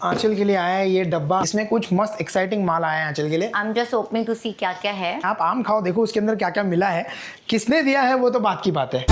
आंचल के लिए आया है ये डब्बा, इसमें कुछ मस्त एक्साइटिंग माल आया है आंचल के लिए। I'm just opening to see क्या क्या है। आप आम खाओ, देखो उसके अंदर क्या क्या मिला है, किसने दिया है वो तो बात की बात है।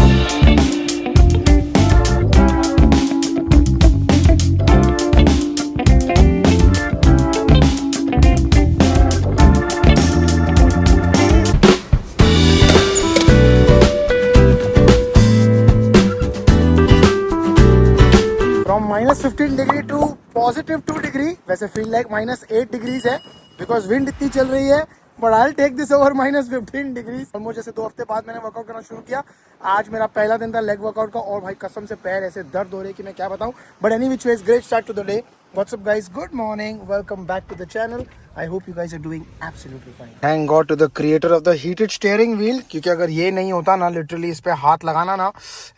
-15 डिग्री टू +2 डिग्री, वैसे फील लाइक -8 डिग्रीज है बिकॉज विंड इतनी चल रही है, but I take this over -15 degree. Almost जैसे 2 हफ्ते बाद मैंने वर्कआउट करना शुरू किया। आज मेरा पहला दिन था लेग वर्कआउट का और भाई कसम से पैर ऐसे दर्द हो रहे कि मैं क्या बताऊं। But any which ways great start to the day. What's up guys, good morning, welcome back to the channel. I hope you guys are doing absolutely fine. Thank God to the creator of the heated steering wheel, क्योंकि अगर ये नहीं होता ना, literally इस पे हाथ लगाना ना,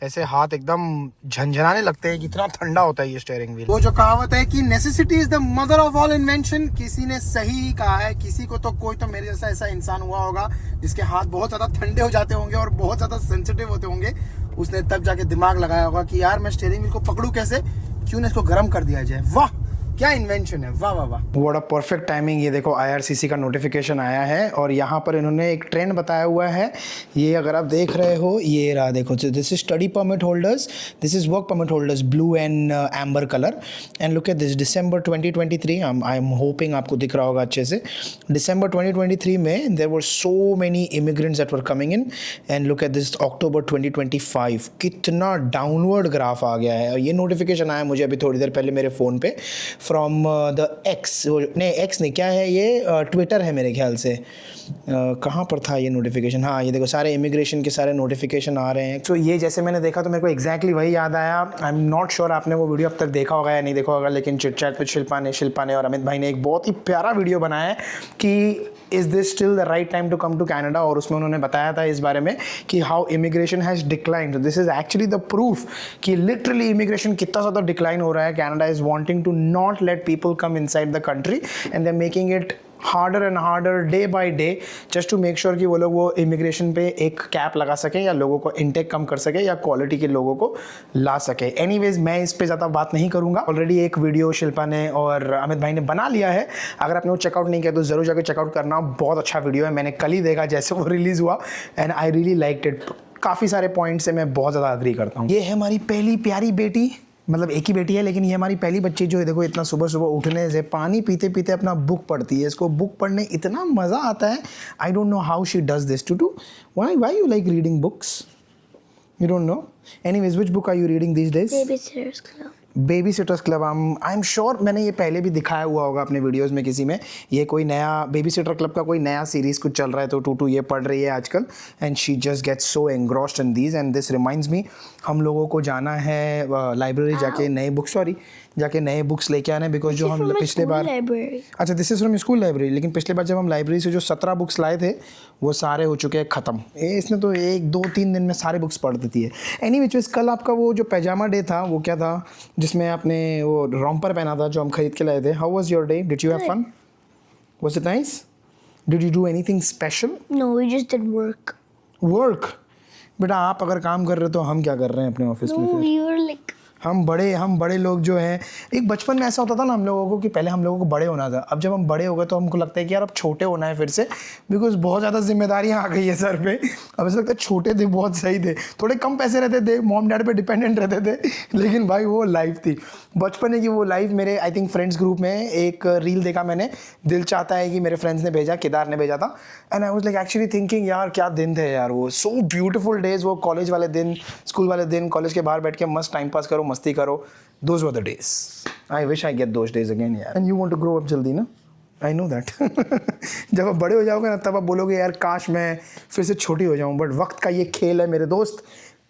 ऐसे हाथ एकदम झंझनाने लगते हैं, कितना ठंडा होता है ये स्टीयरिंग व्हील। वो जो कहावत है कि necessity is the mother of all invention, किसी ने सही कहा है। किसी को तो कोई तो मेरे जैसा ऐसा इंसान हुआ होगा जिसके हाथ बहुत ज्यादा ठंडे हो जाते होंगे और बहुत ज्यादा सेंसिटिव होते होंगे, उसने तब जाके दिमाग लगाया होगा कि यार मैं स्टीयरिंग व्हील को पकड़ू कैसे, क्यों ना इसको गर्म कर दिया जाए। वाह क्या इन्वेंशन है, वाह वाह वाह, व्हाट अ परफेक्ट टाइमिंग। ये देखो IRCC का नोटिफिकेशन आया है और यहाँ पर इन्होंने एक ट्रेंड बताया हुआ है। ये अगर आप देख रहे हो, ये रहा देखो, this is study permit holders, this is work permit holders, blue and amber colour. And look at this, December 2023, I am hoping आपको दिख रहा होगा अच्छे से। दिसंबर 2023 में there were so many immigrants that were coming in, and look at this October 2025, कितना downward graph आ गया है। और ये नोटिफिकेशन आया मुझे अभी थोड़ी देर पहले मेरे फ़ोन पे फ्रॉम द एक्स, नहीं एक्स नहीं, क्या है ये, ट्विटर है मेरे ख्याल से। कहाँ पर था ये नोटिफिकेशन, हाँ ये देखो सारे इमिग्रेशन के सारे नोटिफिकेशन आ रहे हैं। तो ये जैसे मैंने देखा तो मेरे को एग्जैक्टली वही याद आया। आई एम नॉट श्योर आपने वो वीडियो अब तक देखा होगा या नहीं देखा होगा, लेकिन चिट चैट विद शिल्पा ने और अमित भाई ने एक बहुत ही प्यारा वीडियो बनाया है कि is this still the right time to come to Canada. और उसमें उन्होंने बताया था इस बारे में कि how immigration has declined. This is actually the proof कि लिटरली इमिग्रेशन कितना ज़्यादा डिक्लाइन हो रहा है। Canada is wanting to not let people come inside the country and they're making it harder and harder day by day just to make sure कि वो लोग वो इमिग्रेशन पे एक कैप लगा सकें या लोगों को इनटेक कम कर सके या क्वालिटी के लोगों को ला सके। एनीवेज मैं इस पे ज़्यादा बात नहीं करूँगा, ऑलरेडी एक वीडियो शिल्पा ने और अमित भाई ने बना लिया है। अगर आपने वो चेकआउट नहीं किया तो ज़रूर जाकर चेकआउट करना, बहुत अच्छा वीडियो है। मैंने कल ही देखा जैसे वो रिलीज़ हुआ and I really liked it. काफ़ी सारे पॉइंट से मैं बहुत ज़्यादा अग्री करता हूँ। ये है हमारी पहली प्यारी बेटी, मतलब एक ही बेटी है लेकिन ये हमारी पहली बच्ची जो है, देखो इतना सुबह सुबह उठने से पानी पीते पीते अपना बुक पढ़ती है। इसको बुक पढ़ने इतना मज़ा आता है। I don't know how she does this too why you like reading books, you don't know. Anyways which book are you reading these days? Babysitters Club. Babysitters Club. I am sure मैंने ये पहले भी दिखाया हुआ होगा अपने videos में किसी में। ये कोई नया बेबीसिटर क्लब का कोई नया सीरीज़ कुछ चल रहा है तो टूटू ये पढ़ रही है आजकल and she just gets so engrossed in these. And this reminds me, हम लोगों को जाना है लाइब्रेरी जाके नए बुक्स लेके आने, बिकॉज जो हम पिछले बार, अच्छा this is from school library, लेकिन पिछले बार जब हम लाइब्रेरी से जो 17 बुक्स लाए थे वो सारे हो चुके हैं ख़त्म। इसने तो 1-2-3 दिन में सारे बुक्स पढ़ देती है। एनी विच वेज कल आपका वो जो पैजामा डे था वो क्या था जिसमें आपने वो रॉम्पर पहना था जो हम खरीद के लाए थे? How was your day? Did you have fun? Was it nice? Did you do anything special? No, we just did work. Work? बेटा आप अगर काम कर रहे हो तो हम क्या कर रहे हैं अपने ऑफिस में No, फिर? we were like, हम बड़े लोग जो हैं, एक बचपन में ऐसा होता था ना हम लोगों को कि पहले हम लोगों को बड़े होना था। अब जब हम बड़े हो गए तो हमको लगता है कि यार अब छोटे होना है फिर से, बिकॉज बहुत ज़्यादा जिम्मेदारियां आ गई है सर पे। अब ऐसा लगता है छोटे थे बहुत सही थे, थोड़े कम पैसे रहते थे, मॉम डैड पे डिपेंडेंट रहते थे, लेकिन भाई वो लाइफ थी बचपन की वो लाइफ। मेरे आई थिंक फ्रेंड्स ग्रुप में एक रील देखा मैंने, दिल चाहता है कि मेरे फ्रेंड्स ने भेजा, केदार ने भेजा था, and I was like actually thinking यार क्या दिन थे यार वो, सो ब्यूटीफुल डेज। वो कॉलेज वाले दिन, स्कूल वाले दिन, कॉलेज के बाहर बैठ के मस्त टाइम पास करो, मस्ती करो। Those were the days. I wish I get those days again, यार। And you want to grow up जल्दी ना? I know that. जब आप बड़े हो जाओगे ना तब आप बोलोगे यार काश मैं फिर से छोटी हो जाऊं, बट वक्त का ये खेल है मेरे दोस्त,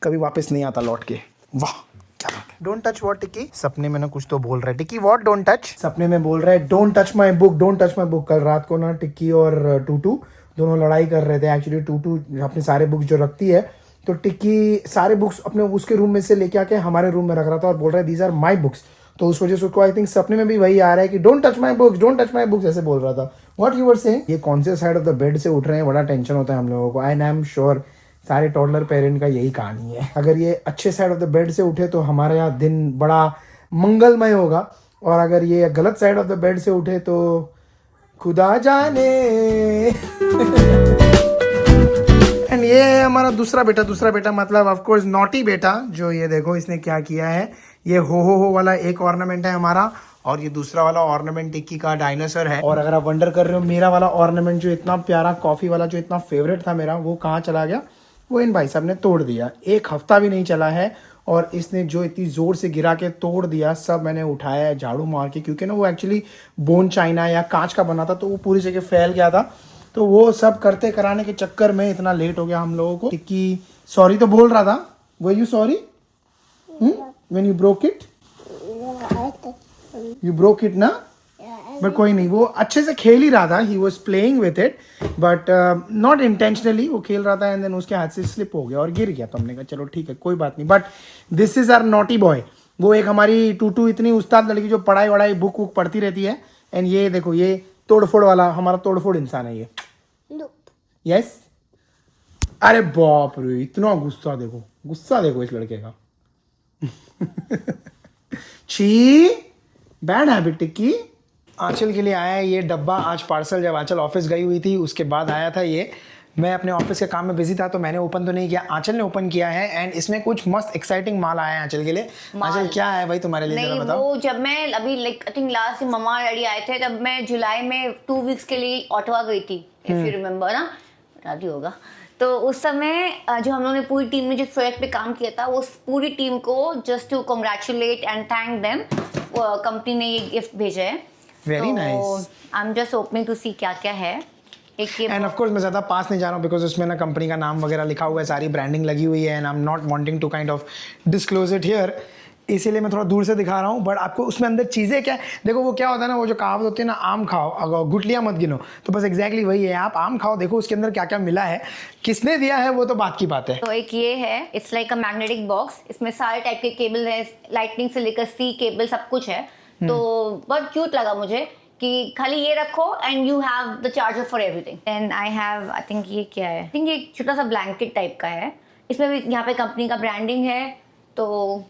कभी वापस नहीं आता लौट के। वाह क्या बात है। डोंट टच व्हाट टिक्की? सपने में ना कुछ तो बोल रहा है टिक्की, व्हाट डोंट टच? सपने में बोल रहा है don't touch my book, don't touch my book. कल रात को ना टिक्की और टूटू दोनों लड़ाई कर रहे थे। एक्चुअली टूटू अपने सारे बुक्स जो रखती है तो टिक्की सारे बुक्स अपने उसके रूम में से लेके आके हमारे रूम में रख रहा था और बोल रहा है दीज आर माई बुक्स। तो उस वजह से उसको आई थिंक सपने में भी वही आ रहा है कि don't touch my books, don't touch my books ऐसे बोल रहा था। What you were saying? ये कौन से साइड ऑफ द बेड से उठ रहे हैं, बड़ा टेंशन होता है हम लोगों को। एंड आई एम श्योर सारे टॉडलर पेरेंट का यही कहानी है। अगर ये अच्छे साइड ऑफ द बेड से उठे तो हमारे यहाँ दिन बड़ा मंगलमय होगा, और अगर ये गलत साइड ऑफ द बेड से उठे तो खुदा जाने। एंड ये है हमारा दूसरा बेटा मतलब ऑफ कोर्स नॉटी बेटा। जो ये देखो इसने क्या किया है, ये हो वाला एक ऑर्नामेंट है हमारा, और ये दूसरा वाला ऑर्नामेंट टिक्की का डायनासोर है। और अगर आप वंडर कर रहे हो मेरा वाला ऑर्नामेंट जो इतना प्यारा कॉफी वाला जो इतना फेवरेट था मेरा, वो कहाँ चला गया, वो इन भाई साहब ने तोड़ दिया। एक हफ्ता भी नहीं चला है और इसने जो इतनी ज़ोर से गिरा के तोड़ दिया, सब मैंने उठाया है झाड़ू मार के, क्योंकि ना वो एक्चुअली बोन चाइना या कांच का बना था, तो वो पूरी जगह फैल गया था। तो वो सब करते कराने के चक्कर में इतना लेट हो गया हम लोगों को। टिक्की सॉरी तो बोल रहा था, were you sorry when you broke it? You broke it ना? बट कोई नहीं, वो अच्छे से खेल ही रहा था, he was playing with it but not intentionally. वो खेल रहा था एंड देन उसके हाथ से स्लिप हो गया और गिर गया। तो हमने कहा चलो ठीक है कोई बात नहीं। But this is our naughty boy. वो एक हमारी टूटू इतनी उस्ताद लड़की जो पढ़ाई वढ़ाई बुक वुक पढ़ती रहती है। एंड ये देखो ये तोड़फोड़ वाला हमारा तोड़फोड़ इंसान है ये। यस अरे बाप रे, इतना गुस्सा देखो इस लड़के का। छी बैड हैबिट टिक्की। आंचल के लिए आया है ये डब्बा आज पार्सल। जब आंचल ऑफिस गई हुई थी उसके बाद आया था ये। मैं अपने ऑफिस के काम में बिजी था तो मैंने ओपन तो नहीं किया, आंचल ने ओपन किया है। एंड इसमें कुछ मस्त एक्साइटिंग माल आया है आंचल के लिए। आंचल क्या है भाई तुम्हारे लिए, जरा बताओ। वो जब मैं अभी like I think last mamma daddy आए थे, तब मैं जुलाई में 2 वीक्स के लिए ऑटवा गई थी, इफ यू रिमेम्बर ना, याद ही होगा। तो उस समय जो हम लोगों ने पूरी टीम ने जिस प्रोजेक्ट पे काम किया था, उस पूरी टीम को just to congratulate and thank them, company ने ये गिफ्ट भेजा है। Very nice. I am just opening to see क्या क्या है। एंड ऑफ कोर्स मैं ज़्यादा पास नहीं जा रहा हूँ बिकॉज उसमें ना कंपनी का नाम वगैरह लिखा हुआ है, सारी ब्रांडिंग लगी हुई है and I am not wanting to kind of disclose it here, इसीलिए मैं थोड़ा दूर से दिखा रहा हूँ। बट आपको उसमें अंदर चीज़ें क्या है, देखो वो क्या होता है ना, वो जो कहावत होती है ना, आम खाओ अगर गुठलियाँ मत गिनो, तो बस एग्जैक्टली वही है। आप आम खाओ, देखो उसके अंदर क्या क्या मिला है, किसने दिया है वो तो बात की बात है। तो एक ये है, it's like a magnetic box. इसमें सारे टाइप के केबल है, लाइटनिंग से लेकर सी केबल सब कुछ है। तो बहुत क्यूट लगा मुझे कि खाली ये रखो and you have the charger for everything. And I have, I think ये क्या है, आई थिंक ये एक छोटा सा ब्लैंकेट टाइप का है। इसमें भी यहाँ पे कंपनी का ब्रांडिंग है, तो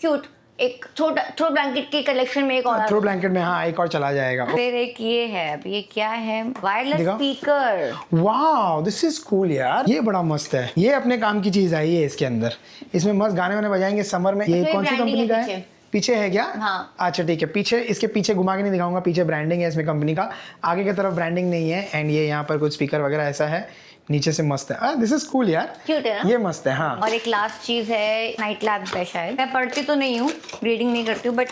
क्यूट। एक छोटा थ्रो ब्लैंकेट की कलेक्शन में एक और, थ्रो ब्लैंकेट में हाँ एक और चला जाएगा। फिर एक ये है, अब ये क्या है, wireless speaker. Wow this is cool यार, ये बड़ा मस्त है। ये अपने काम की चीज आई है इसके अंदर। इसमें मस्त गाने वाने बजाएंगे समर में। ये कौन सी कंपनी का है? पीछे है क्या? हाँ। अच्छा ठीक है, पीछे इसके पीछे घुमा के नहीं दिखाऊंगा, पीछे ब्रांडिंग है इसमें कंपनी का, आगे की तरफ ब्रांडिंग नहीं है। एंड ये यहाँ पर कुछ स्पीकर वगैरह ऐसा है, नीचे से मस्त है। दिस इज कूल यार, क्यूट है ना? ये मस्त है हाँ। और एक लास्ट चीज है, नाइट लैम्प है। शायद मैं पढ़ती तो नहीं हूँ, रीडिंग नहीं करती हूँ, बट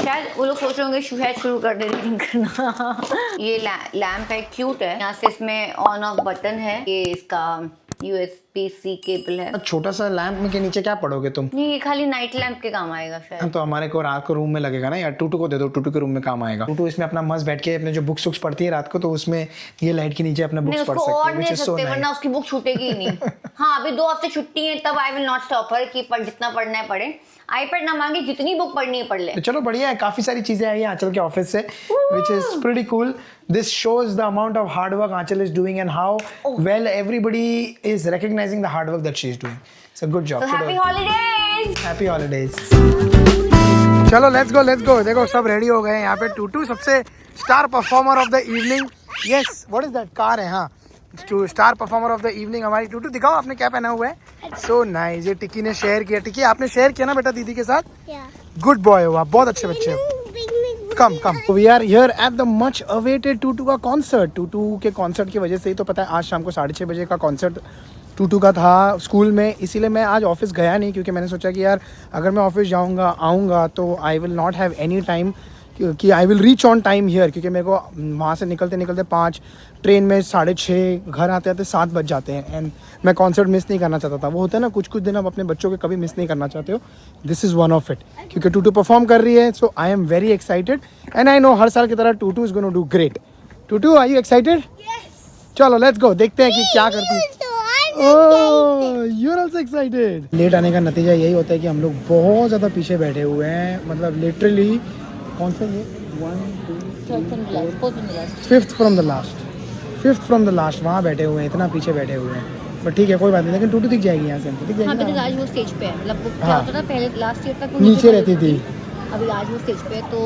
शायद वो लोग सोच रहे होंगे शायद शुरू कर दे रीडिंग करना। ये लैम्प है, क्यूट है। यहाँ से इसमें ऑन ऑफ बटन है, ये इसका USB-C केबल है। छोटा सा लैंप में के नीचे क्या पढ़ोगे तुम? नहीं, ये खाली नाइट लैम्प के काम आएगा शायद। तो हमारे को रात को रूम में लगेगा ना यार, टूटू को दे दो, टूटू के रूम में काम आएगा। टूटू इसमें अपना मस्त बैठ के अपने जो बुक्स वुक्स पढ़ती है रात को, तो उसमें ये लाइट के नीचे अपना बुक्स पढ़ सकती है, वरना उसकी बुक छूटेगी ही नहीं। हाँ अभी 2 हफ्ते छुट्टी है, तब आई विल नॉट स्टॉप हर कि जितना पढ़ना है पढ़े। आईपैड ना मांगे, जितनी बुक पढ़नी है पढ़ ले। तो चलो बढ़िया है, काफी सारी चीजें आई हैं आंचल के ऑफिस से, which is pretty cool. This shows the amount of hard work Aanchal is doing and how well everybody is recognizing the hard work that she is doing. So good job. So happy holidays. Happy holidays. चलो let's गो। देखो सब ready हो गए हैं यहाँ पे। टूटू सबसे star performer of the evening. Yes what is that, car है हाँ। Star performer of the evening हमारी टूटू। दिखाओ आपने क्या पहना हुआ है। So nice. ये टिक्की ने शेयर किया। टिक्की आपने शेयर किया ना बेटा दीदी के साथ? गुड बॉय हो आप, बहुत अच्छे बच्चे हो। Come we are here at the much awaited Tutu का कॉन्सर्ट। टूटू के कॉन्सर्ट की वजह से ही तो पता है आज शाम को 6:30 बजे का कॉन्सर्ट टूटू का था स्कूल में, इसीलिए मैं आज ऑफिस गया नहीं, क्योंकि मैंने सोचा कि यार अगर मैं ऑफिस जाऊंगा आऊँगा तो I will not have any time कि I will reach on time here, क्योंकि मेरे को वहाँ से निकलते 5, ट्रेन में 6:30, घर आते आते 7 बज जाते हैं। एंड मैं कॉन्सर्ट मिस नहीं करना चाहता था। वो होता है ना कुछ दिन आप अपने बच्चों के कभी मिस नहीं करना चाहते हो। This is one of it, क्योंकि टूटू परफॉर्म कर रही है। So I am very excited and I know हर साल की तरह Tutu is gonna do great. Tutu are you excited? चलो लेट्स गो, देखते हैं कि क्या करती है। You are also excited. Late आने का नतीजा यही होता है कि हम लोग बहुत ज़्यादा पीछे बैठे हुए हैं, मतलब लिटरली कौन सा ये 1 2 5th फ्रॉम द लास्ट वहाँ बैठे हुए हैं, इतना पीछे बैठे हुए हैं। बट ठीक है कोई बात नहीं, लेकिन टूटू दिख जाएगी यहाँ से हमको, दिख जाएगी। हाँ, आज वो स्टेज पे है, मतलब क्या होता था पहले लास्ट ईयर तक नीचे रहती थी। अभी आज वो स्टेज पे है, तो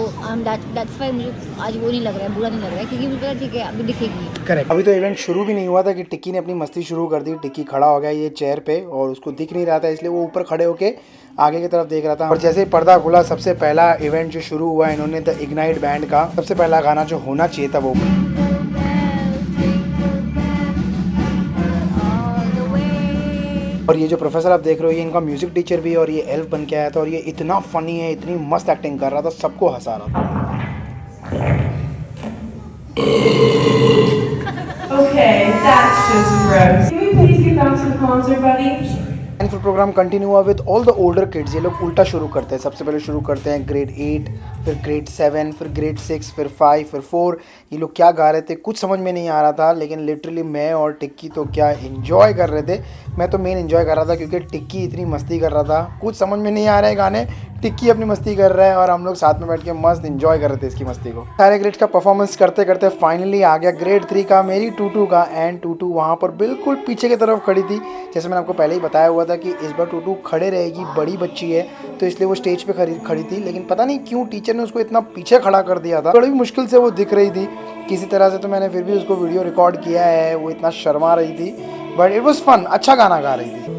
दैट्स व्हाई मुझे आज वो नहीं लग रहा है, बुरा नहीं लग रहा है, क्योंकि मुझे पता है ठीक है अभी दिखेगी। करेक्ट। अभी तो इवेंट शुरू भी नहीं हुआ था कि टिक्की ने अपनी मस्ती शुरू कर दी। टिक्की खड़ा हो गया ये चेयर पे और उसको दिख नहीं रहा था, इसलिए वो ऊपर खड़े होके आगे की तरफ देख रहा था। और जैसे ही पर्दा खुला, सबसे पहला इवेंट जो शुरू हुआ, इन्होंने द इग्नाइट बैंड का सबसे पहला गाना जो होना चाहिए था वो और ये जो प्रोफेसर आप देख रहे हो ये इनका म्यूजिक टीचर भी है और ये एल्फ बन के आया था और ये इतना फनी है, इतनी मस्त एक्टिंग कर रहा था, सबको हंसा रहा था। Okay, that's just gross. Can we please get back to the concert, buddy? And फिर प्रोग्राम कंटिन्यू हुआ with all the older kids. ये लोग उल्टा शुरू करते हैं, सबसे पहले शुरू करते हैं ग्रेड 8, फिर ग्रेड 7, फिर ग्रेड 6, फिर 5, फिर 4। ये लोग क्या गा रहे थे कुछ समझ में नहीं आ रहा था, लेकिन लिटरली मैं और टिक्की तो क्या इन्जॉय कर रहे थे। मैं तो मेन इन्जॉय कर रहा था क्योंकि टिक्की इतनी मस्ती कर रहा था, कुछ समझ में नहीं आ रहे गाने, टिक्की अपनी मस्ती कर रहा है और हम लोग साथ में बैठ के मस्त इन्जॉय कर रहे थे इसकी मस्ती को। सारे ग्रेड्स का परफॉर्मेंस करते करते फाइनली आ गया ग्रेड 3 का, मेरी टूटू का। एंड टूटू वहाँ पर बिल्कुल पीछे की तरफ खड़ी थी। जैसे मैंने आपको पहले ही बताया हुआ था कि इस बार टूटू खड़े रहेगी, बड़ी बच्ची है तो इसलिए वो स्टेज पे खड़ी थी, लेकिन पता नहीं क्यों टीचर ने उसको इतना पीछे खड़ा कर दिया था। बड़ी मुश्किल से वो दिख रही थी किसी तरह से, तो मैंने फिर भी उसको वीडियो रिकॉर्ड किया है। वो इतना शर्मा रही थी बट इट वॉज फन, अच्छा गाना गा रही थी।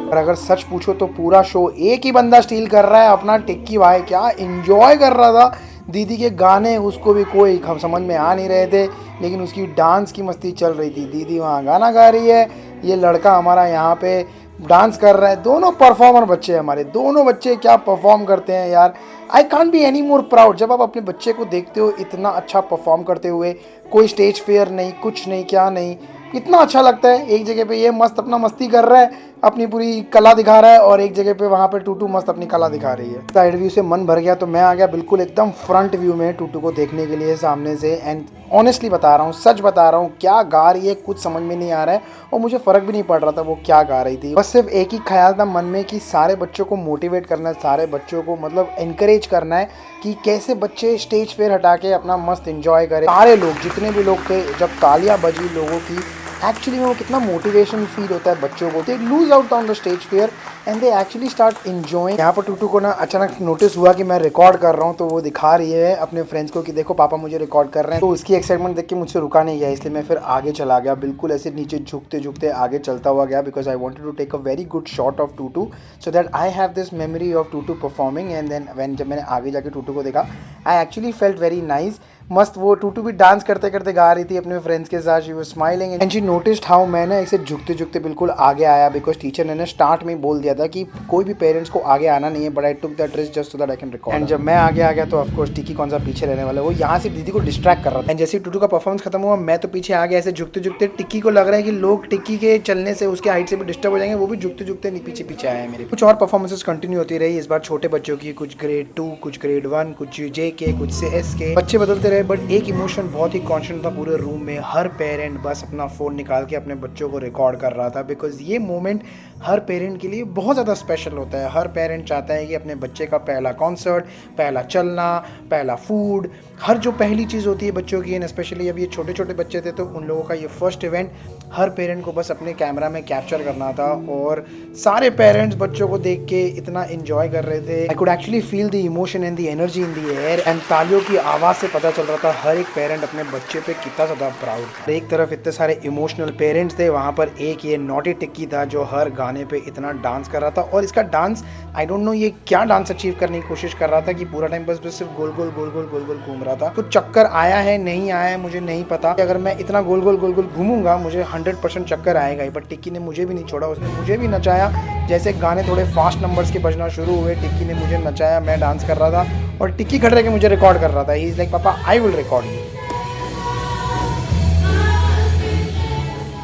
और अगर सच पूछो तो पूरा शो एक ही बंदा स्टील कर रहा है अपना, टिक्की भाई क्या एंजॉय कर रहा था। दीदी के गाने उसको भी कोई समझ में आ नहीं रहे थे, लेकिन उसकी डांस की मस्ती चल रही थी। दीदी वहाँ गाना गा रही है, ये लड़का हमारा यहाँ पे डांस कर रहा है। दोनों परफॉर्मर बच्चे हैं हमारे, दोनों बच्चे क्या परफॉर्म करते हैं यार। I can't be any more proud जब आप अपने बच्चे को देखते हो इतना अच्छा परफॉर्म करते हुए, कोई स्टेज फेयर नहीं, कुछ नहीं, क्या नहीं, इतना अच्छा लगता है। एक जगह पे ये मस्त अपना मस्ती कर रहा है, अपनी पूरी कला दिखा रहा है, और एक जगह पे वहाँ पे टूटू मस्त अपनी कला दिखा रही है। साइड व्यू से मन भर गया तो मैं आ गया बिल्कुल एकदम फ्रंट व्यू में टूटू को देखने के लिए सामने से। एंड ऑनेस्टली बता रहा हूँ, सच बता रहा हूँ, क्या गा रही है कुछ समझ में नहीं आ रहा है और मुझे फ़र्क भी नहीं पड़ रहा था वो क्या गा रही थी। बस सिर्फ एक ही ख्याल था मन में कि सारे बच्चों को मोटिवेट करना है, सारे बच्चों को मतलब इनकरेज करना है कि कैसे बच्चे स्टेज फेयर हटा के अपना मस्त एंजॉय करें। सारे लोग जितने भी लोग थे, जब तालियां बजी लोगों की, एक्चुअली में वो कितना मोटिवेशन फील होता है बच्चों को। They lose out on the stage fair and they actually start enjoying. यहाँ पर टूटू को ना अचानक नोटिस हुआ कि मैं रिकॉर्ड कर रहा हूँ, तो वो दिखा रही है अपने फ्रेंड्स को कि देखो पापा मुझे रिकॉर्ड कर रहे हैं। तो उसकी एक्साइटमेंट देख के मुझसे रुका नहीं गया, इसलिए मैं फिर आगे चला गया, बिल्कुल ऐसे नीचे झुकते झुकते आगे चलता हुआ गया, because I wanted to take a very good shot of Tutu so that I have this memory of Tutu performing. And then जब मैंने आगे जाके टूटू को देखा, I actually felt very nice. मस्त वो टूटू भी डांस करते करते गा रही थी अपने फ्रेंड्स के साथ। She was smiling and she noticed how मैंने इसे झुकते झुकते बिल्कुल आगे आया, बिकॉज टीचर ने स्टार्ट में बोल दिया था कि कोई भी पेरेंट्स को आगे आना नहीं है, but I took that risk just so that I can record. And जब मैं आगे आ गया तो ऑफकोर्स टिक्की कौन सा पीछे रहने वाला है, वो यहाँ से दीदी को डिस्ट्रैक्ट कर रहा था। एंड जैसे टूटू का परफॉर्मेंस खत्म हुआ, मैं तो पीछे आ गया ऐसे झुकते झुकते। टिक्की को लग रहा है कि लोग टिक्की के चलने से उसके हाइट से भी डिस्टर्ब हो जाएंगे, वो भी झुकते झुकते पीछे पीछे आया है मेरे। कुछ और परफॉर्मेंसेस कंटिन्यू होती रही, इस बार छोटे बच्चों की, कुछ ग्रेड 2, कुछ ग्रेड 1, कुछ JK, कुछ CS के बच्चे बदलते रहे, बट एक इमोशन बहुत ही कॉन्स्टेंट था पूरे रूम में। हर पेरेंट बस अपना फ़ोन निकाल के अपने बच्चों को रिकॉर्ड कर रहा था, बिकॉज ये मोमेंट हर पेरेंट के लिए बहुत ज़्यादा स्पेशल होता है। हर पेरेंट चाहता है कि अपने बच्चे का पहला कॉन्सर्ट, पहला चलना, पहला फूड, हर जो पहली चीज़ होती है बच्चों की, एंड स्पेशली अब ये छोटे छोटे बच्चे थे तो उन लोगों का ये फर्स्ट इवेंट हर पेरेंट को बस अपने कैमरा में कैप्चर करना था। और सारे पेरेंट्स बच्चों को देख के इतना एंजॉय कर रहे थे। I could actually feel the emotion and the energy in the air, and तालियों की आवाज़ से पता चल रहा था हर एक पेरेंट अपने बच्चे पे कितना ज़्यादा प्राउड था। एक तरफ इतने सारे इमोशनल पेरेंट्स थे, वहाँ पर एक ये नॉटी टिक्की था जो हर गाने पे इतना डांस कर रहा था। और इसका डांस, आई डोंट नो ये क्या डांस अचीव करने की कोशिश कर रहा था कि पूरा टाइम बस सिर्फ गोल गोल गोल गोल गोल गोल घूम रहा था। कुछ चक्कर आया है नहीं आया है मुझे नहीं पता, अगर मैं इतना गोल गोल गोल गोल घूमूंगा मुझे 100% चक्कर आएगा ही। बट टिक्की ने मुझे भी नहीं छोड़ा, उसने मुझे भी नचाया। जैसे गाने थोड़े फास्ट नंबर्स के बजना शुरू हुए, टिक्की ने मुझे नचाया, मैं डांस कर रहा था और टिक्की खड़े रह के मुझे रिकॉर्ड कर रहा था। ही is like papa I will record you.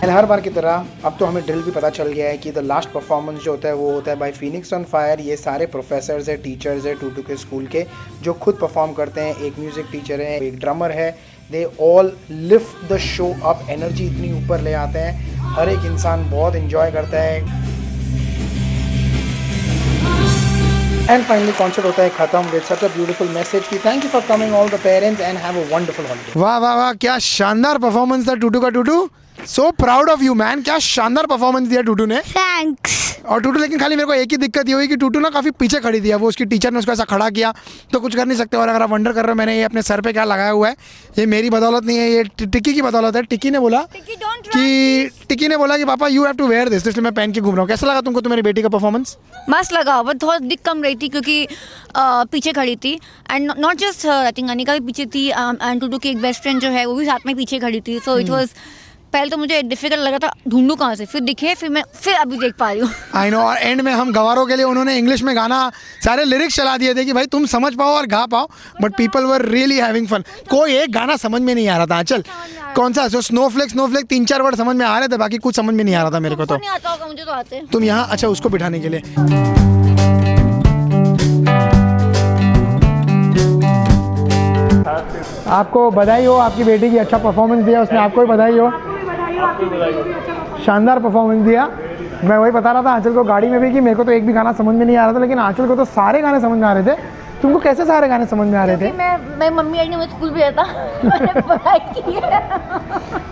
And हर बार की तरह अब तो हमें ड्रिल भी पता चल गया है कि द लास्ट परफॉर्मेंस जो होता है वो होता है बाय फीनिक्स ऑन फायर। ये सारे प्रोफेसर्स है, टीचर्स है टूटू के स्कूल के, जो खुद परफॉर्म करते हैं। एक म्यूजिक टीचर है, एक ड्रमर है, they all lift the show up. Energy इतनी ऊपर ले आते हैं, हर एक इंसान बहुत एंजॉय करता है। एंड फाइनली कॉन्सर्ट होता है खत्म with such a beautiful message कि thank you for coming all the parents and have a wonderful holiday. वाह वाह वाह, क्या शानदार परफॉर्मेंस था टूटू का। Tutu, so proud of you man, क्या शानदार परफॉर्मेंस दिया टूटू ने। Thanks. और टूटू, लेकिन खाली मेरे को एक ही दिक्कत ये हुई कि टूटू ना काफ़ी पीछे खड़ी थी। अब वो उसकी टीचर ने उसको ऐसा खड़ा किया तो कुछ कर नहीं सकते। और अगर आप वंडर कर रहे हो मैंने ये अपने सर पे क्या लगाया हुआ है, ये मेरी बदौलत नहीं है, ये टिक्की की बदौलत है। टिक्की ने बोला कि पापा you have to wear this, इसलिए मैं पहन के घूम रहा हूँ। कैसा लगा तुमको तुम्हारी बेटी का परफॉर्मेंस? मस्त लगा, बट थोड़ा दिख कम रही थी क्योंकि पीछे खड़ी थी। And not just I think Anika भी पीछे थी, एंड टूटू की एक बेस्ट फ्रेंड जो है वो भी साथ में पीछे खड़ी थी। सो इट वाज, पहले तो मुझे डिफिकल्ट लगा था ढूंढूं कहाँ से, फिर दिखे, फिर अभी देख पा रही हूँ। I know. और एंड में हम गवारों के लिए उन्होंने इंग्लिश में गाना सारे लिरिक्स चला दिए थे कि भाई तुम समझ पाओ और गा पाओ, but people were really having fun. कोई एक गाना समझ में नहीं आ रहा था। चल कौन सा? जो स्नोफ्लेक 3-4 वर्ड समझ में आ रहे थे, बाकी कुछ समझ में नहीं आ रहा था मेरे को। तो नहीं आता होगा, मुझे तो आते हैं। तुम यहाँ, अच्छा उसको बिठाने के लिए। आपको बधाई हो, आपकी बेटी की अच्छा परफॉर्मेंस दिया उसने, आपको भी बधाई हो, शानदार परफॉर्मेंस दिया। मैं वही बता रहा था आंचल को गाड़ी में भी कि मेरे को तो एक भी गाना समझ में नहीं आ रहा था, लेकिन आंचल को तो सारे गाने समझ में आ रहे थे। तुमको कैसे सारे गाने समझ में आ रहे थे? मैं मम्मी आई ने मुझे स्कूल भेजा था, मैंने पढ़ाई की है।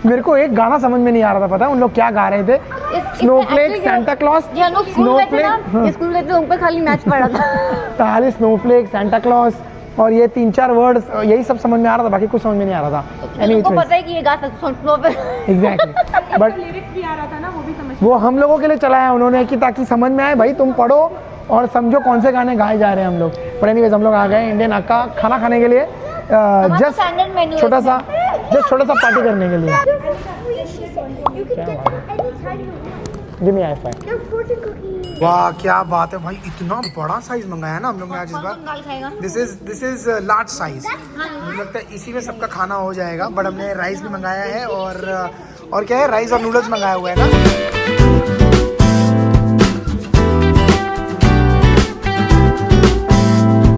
मेरे को एक गाना समझ में नहीं आ रहा था, पता है उन लोग क्या गा रहे थे? स्नोफ्लेक, सांता क्लॉज, स्कूल गए थे उन पर खाली मैच पड़ा था। खाली स्नोफ्लेक, सांता क्लॉज और ये 3-4 वर्ड्स, यही सब समझ में आ रहा था, बाकी कुछ समझ में नहीं आ रहा था। तुमको पता है कि ये गा सकते एग्जैक्टली, बट लिरिक्स भी आ रहा था ना, वो भी समझ। वो हम लोगों के लिए चलाया उन्होंने कि ताकि समझ में आए, भाई तुम पढ़ो और समझो कौन से गाने गाए जा रहे हैं हम लोग। बट एनीवेज हम लोग आ गए इंडियन अक्का खाना खाने के लिए, जस्ट छोटा सा पार्टी करने के लिए। Give me high five. वाह क्या बात है भाई, इतना बड़ा साइज मंगाया ना हम लोग ने आज इस बार। This is large size. मुझे लगता है इसी में सबका खाना हो जाएगा। बट हमने राइस भी मंगाया है और क्या है, राइस और नूडल्स मंगाया हुआ है ना।